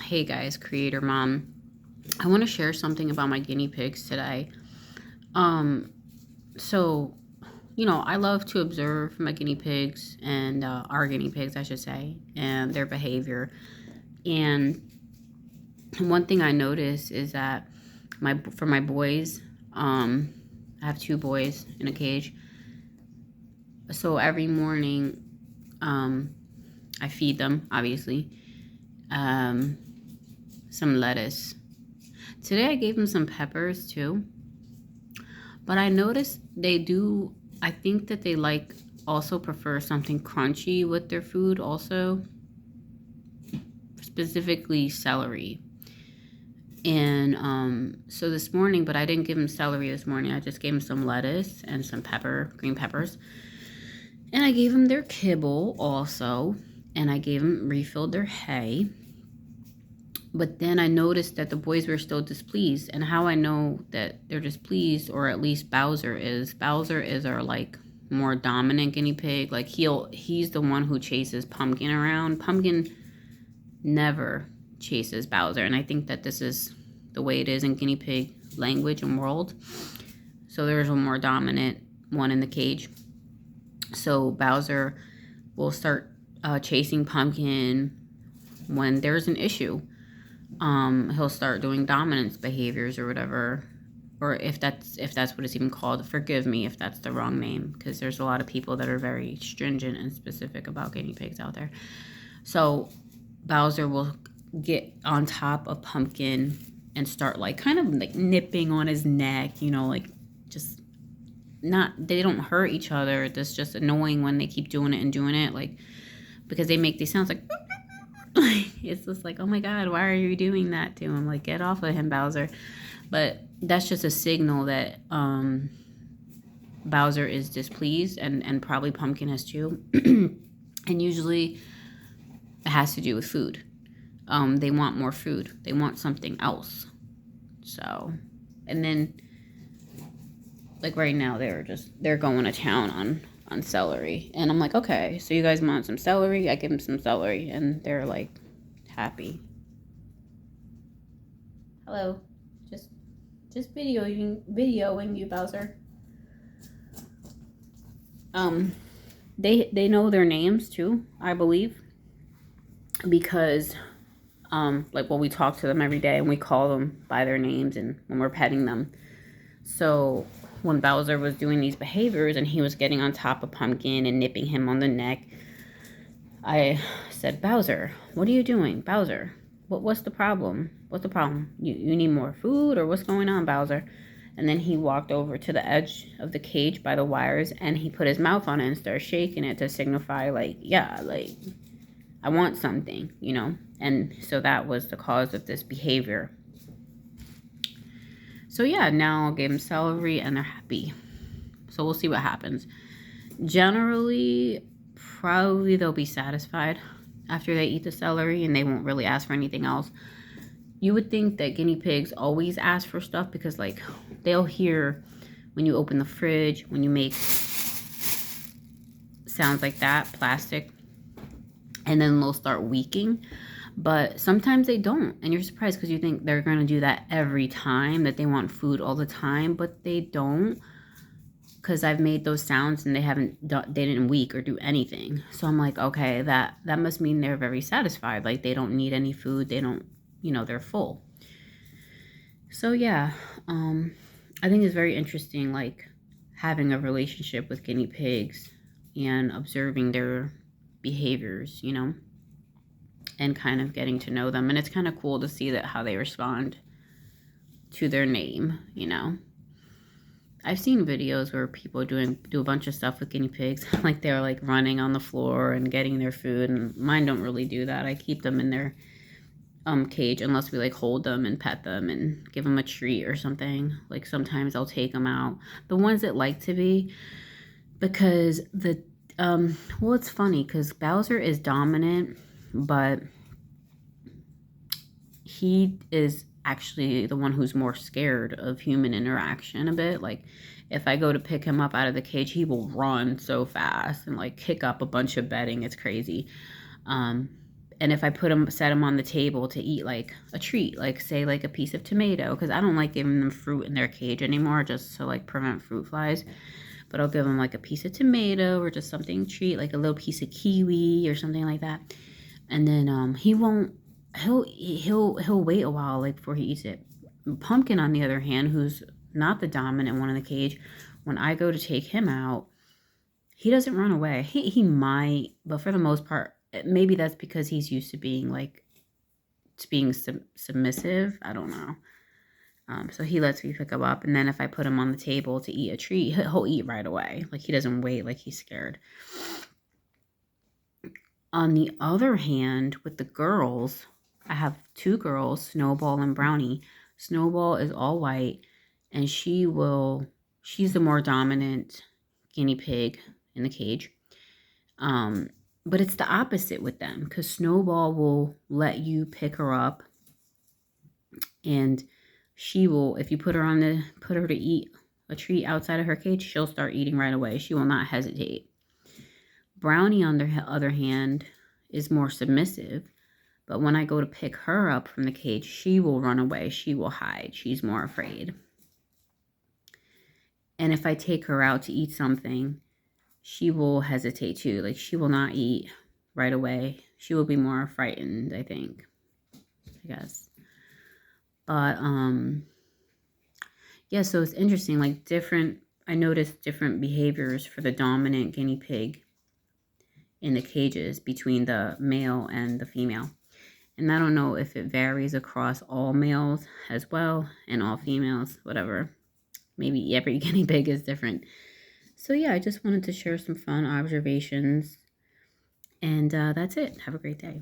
Hey guys, creator mom. I want to share something about my guinea pigs today. Um, so, I love to observe my guinea pigs and our guinea pigs, I should say, and their behavior. And one thing I notice is that for my boys, I have two boys in a cage. So every morning, I feed them, obviously, some lettuce. Today I gave them some peppers too. But I noticed I think that they also prefer something crunchy with their food also, specifically celery. And so this morning, but I didn't give them celery this morning. I just gave them some lettuce and some green peppers. And I gave them their kibble also. And I refilled their hay. But then I noticed that the boys were still displeased. And how I know that they're displeased, or at least Bowser is our more dominant guinea pig. Like he's the one who chases Pumpkin around. Pumpkin never chases Bowser. And I think that this is the way it is in guinea pig language and world. So there's a more dominant one in the cage. So Bowser will start chasing Pumpkin when there's an issue. He'll start doing dominance behaviors or whatever, or if that's what it's even called. Forgive me if that's the wrong name, because there's a lot of people that are very stringent and specific about guinea pigs out there. So Bowser will get on top of Pumpkin and start kind of nipping on his neck, just not, they don't hurt each other. That's just annoying when they keep doing it, because they make these sounds like it's just oh my god, why are you doing that to him? Get off of him, Bowser. But that's just a signal that Bowser is displeased, and probably Pumpkin is too. And usually it has to do with food. They want more food. They want something else. So, and then right now they're going to town on celery, and I'm okay, so you guys want some celery? I give them some celery, and they're happy. Hello, just videoing you, Bowser. They know their names too, I believe, because we talk to them every day and we call them by their names, and when we're petting them. So when Bowser was doing these behaviors and he was getting on top of Pumpkin and nipping him on the neck, I said, Bowser, what are you doing? Bowser, what's the problem? What's the problem? You need more food, or what's going on, Bowser? And then he walked over to the edge of the cage by the wires, and he put his mouth on it and started shaking it to signify I want something, And so that was the cause of this behavior. So yeah, now I'll give them celery and they're happy. So we'll see what happens. Generally, probably they'll be satisfied after they eat the celery, and they won't really ask for anything else. You would think that guinea pigs always ask for stuff, because they'll hear when you open the fridge, when you make sounds like that, plastic, and then they'll start weaking. But sometimes they don't, and you're surprised because you think they're going to do that every time, that they want food all the time, but they don't, because I've made those sounds and they didn't weak or do anything. So I'm okay, that must mean they're very satisfied. They don't need any food. They don't, they're full. So yeah, I think it's very interesting, having a relationship with guinea pigs and observing their behaviors, and kind of getting to know them. And it's kind of cool to see how they respond to their name, I've seen videos where people do a bunch of stuff with guinea pigs, they're running on the floor and getting their food, and mine don't really do that. I keep them in their cage unless we hold them and pet them and give them a treat or something. Sometimes I'll take them out. The ones that like to be, because well, it's funny because Bowser is dominant, but he is actually the one who's more scared of human interaction a bit. If I go to pick him up out of the cage, he will run so fast and kick up a bunch of bedding. It's crazy. And if I set them on the table to eat like a treat, like say like a piece of tomato, because I don't like giving them fruit in their cage anymore, just to like prevent fruit flies. But I'll give them like a piece of tomato or just something treat, like a little piece of kiwi or something like that. And then he won't. He'll wait a while like before he eats it. Pumpkin, on the other hand, who's not the dominant one in the cage, when I go to take him out, he doesn't run away. He might, but for the most part, maybe that's because he's used to being like submissive. I don't know. So he lets me pick him up, and then if I put him on the table to eat a treat, he'll eat right away. Like he doesn't wait, like he's scared. On the other hand, with the girls, I have two girls, Snowball and Brownie. Snowball is all white, and she's the more dominant guinea pig in the cage. But it's the opposite with them, because Snowball will let you pick her up, and she will, if you put her to eat a treat outside of her cage, she'll start eating right away. She will not hesitate. Brownie, on the other hand, is more submissive, but when I go to pick her up from the cage, she will run away. She will hide. She's more afraid. And if I take her out to eat something, she will hesitate too. Like she will not eat right away. She will be more frightened, I think. I guess. But yeah, so it's interesting, like I noticed different behaviors for the dominant guinea pig in the cages between the male and the female. And I don't know if it varies across all males as well and all females, whatever. Maybe every guinea pig is different. So yeah, I just wanted to share some fun observations. And that's it. Have a great day.